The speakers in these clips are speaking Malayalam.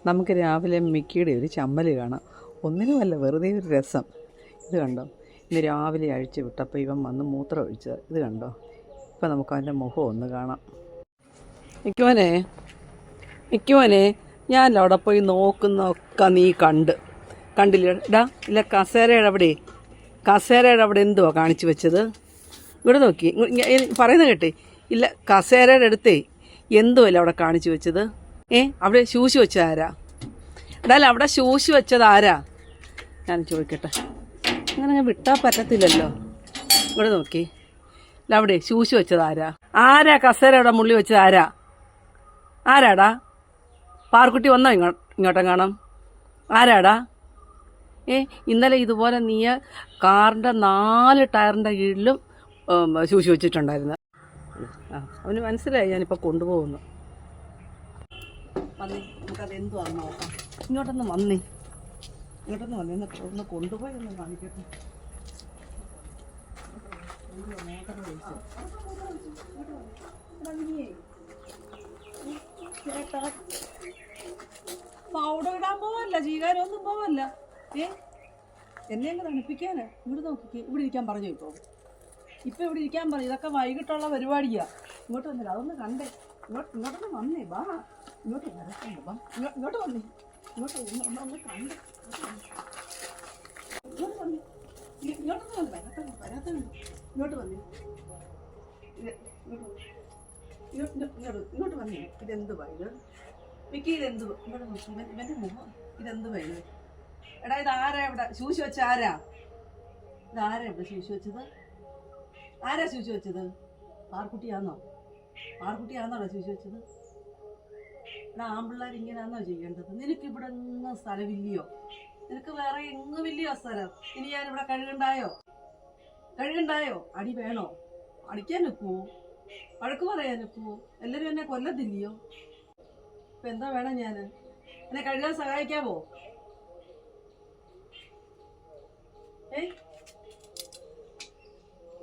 നമുക്ക് രാവിലെ മിക്കിയുടെ ഒരു ചമ്മല് കാണാം. ഒന്നിനുമല്ല, വെറുതെ ഒരു രസം. ഇത് കണ്ടോ, ഇന്ന് രാവിലെ അഴിച്ചു വിട്ടപ്പോൾ ഇവൻ വന്ന് മൂത്രം ഒഴിച്ചത്. ഇത് കണ്ടോ. ഇപ്പം നമുക്ക് അവൻ്റെ മുഖം ഒന്ന് കാണാം. മിക്കുവനെ ഞാൻ അവിടെ പോയി നോക്കുന്നൊക്കെ നീ കണ്ടില്ല? ഇടാ ഇല്ല, കസേരയുടെ അവിടെ എന്തുവാ കാണിച്ചു വെച്ചത്? ഇവിടെ നോക്കി പറയുന്നത് കേട്ടേ. ഇല്ല, കസേരയുടെ അടുത്തേ എന്തുമല്ല അവിടെ കാണിച്ചു വെച്ചത്. അവിടെ ശൂശി വെച്ചത് ആരാ? എന്തായാലും അവിടെ ശൂശി വെച്ചത് ആരാ? ഞാൻ ചോദിക്കട്ടെ. അങ്ങനെ ഞാൻ വിട്ടാൽ പറ്റത്തില്ലല്ലോ. ഇവിടെ നോക്കി. അല്ല, അവിടെ ശൂശി വെച്ചത് ആരാ? കസേര അവിടെ മുള്ളി വെച്ചത് ആരാടാ? പാർക്കുട്ടി വന്നോ ഇങ്ങോട്ടും കാണാം? ആരാടാ? ഇന്നലെ ഇതുപോലെ നീ കാറിൻ്റെ 4 ടയറിൻ്റെ കീഴിലും ശൂശി വെച്ചിട്ടുണ്ടായിരുന്നു. അവന് മനസ്സിലായി ഞാനിപ്പോൾ കൊണ്ടുപോകുന്നു. വന്നേ, നമുക്കത് എന്തുവാന്ന് നോക്കാം. ഇങ്ങോട്ടൊന്ന് വന്നേ ഒന്ന് കൊണ്ടുപോയി ഒന്ന് കാണിക്കട്ടെ. പൗഡർ ഇടാൻ പോവല്ല, ജീകാരമൊന്നും പോവല്ല. എന്നെ അങ്ങ് തണുപ്പിക്കാന്. ഇവിടെ നോക്കിക്കേ, ഇവിടെ ഇരിക്കാൻ പറഞ്ഞു. ഇപ്പം ഇവിടെ ഇരിക്കാൻ പറഞ്ഞു. ഇതൊക്കെ വൈകിട്ടുള്ള പരിപാടിയാ. ഇങ്ങോട്ട് വന്നില്ല, അതൊന്ന് കണ്ടേ. ഇങ്ങോട്ടൊന്ന് വന്നേ, ബാ. ഇങ്ങോട്ട് വരണ്ട, ബാ. ഇങ്ങോട്ട് വന്നേ, ഇങ്ങോട്ട് ഒന്ന് കണ്ടേ. ഇങ്ങോട്ടൊന്നും വരാത്തുണ്ട്. ഇങ്ങോട്ട് വന്നേ, ഇങ്ങോട്ട് വന്നേ. ഇതെന്തുവാ ഇത്? മിക്കി, ഇതെന്തു? ഇങ്ങോട്ട് നോക്കി. ഇവൻ്റെ മുഖം ഇതെന്തുവാ ഇത്? എടാ, ഇത് ആരാ ഇവിടെ ശൂശി വെച്ച? ഇതാരാ ഇവിടെ ശൂശി വെച്ചത്? ആരാ ശൂശി വെച്ചത്? പാർക്കുട്ടിയാണോ ശൂശി വെച്ചത്? എടാ, ആമ്പിള്ളേർ ഇങ്ങനെയാണോ ചെയ്യേണ്ടത്? നിനക്ക് ഇവിടെ എങ്ങും സ്ഥലമില്ലയോ? നിനക്ക് വേറെ എങ്ങും ഇല്ലയോ സ്ഥലം? ഇനി ഞാനിവിടെ കഴുകണ്ടായോ? അടി വേണോ? അടിക്കാൻ നിൽക്കുവോ? വഴക്ക് പറയാൻ നിൽക്കുവോ? എല്ലാവരും എന്നെ കൊല്ലത്തില്ലയോ? ഇപ്പം എന്താ വേണം? ഞാൻ എന്നെ കഴുകാൻ സഹായിക്കാവോ?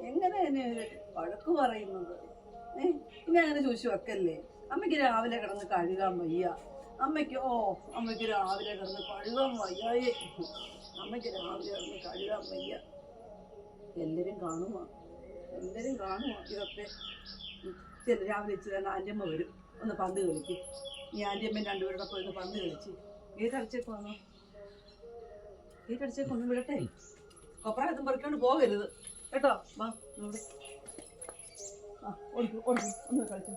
എങ്ങനെ എന്നെ വഴക്ക് പറയുന്നത്? ഇനി അങ്ങനെ ചോദിച്ചു വെക്കല്ലേ. അമ്മയ്ക്ക് രാവിലെ കിടന്ന് കഴുകാൻ വയ്യ. അമ്മയ്ക്ക് രാവിലെ കിടന്ന് കഴുകാൻ വയ്യായേ. എല്ലാവരും കാണുമോ ഇതൊക്കെ? രാവിലെ ഇച്ചിരി തന്നെ ആൻ്റിയമ്മ വരും, ഒന്ന് പന്ത് കളിക്കും. ഈ ആൻ്റിയമ്മ രണ്ടുപേരുടെ പോയി ഒന്ന് പന്ത് കളിച്ച് ഗേറ്റടിച്ചേക്കൊന്നും വിടട്ടെ. കൊപ്രായത്തും പറിക്കൊണ്ട് പോകരുത് കേട്ടോ. വാ, ഓടിക്കും ഒന്ന് കളിച്ചു.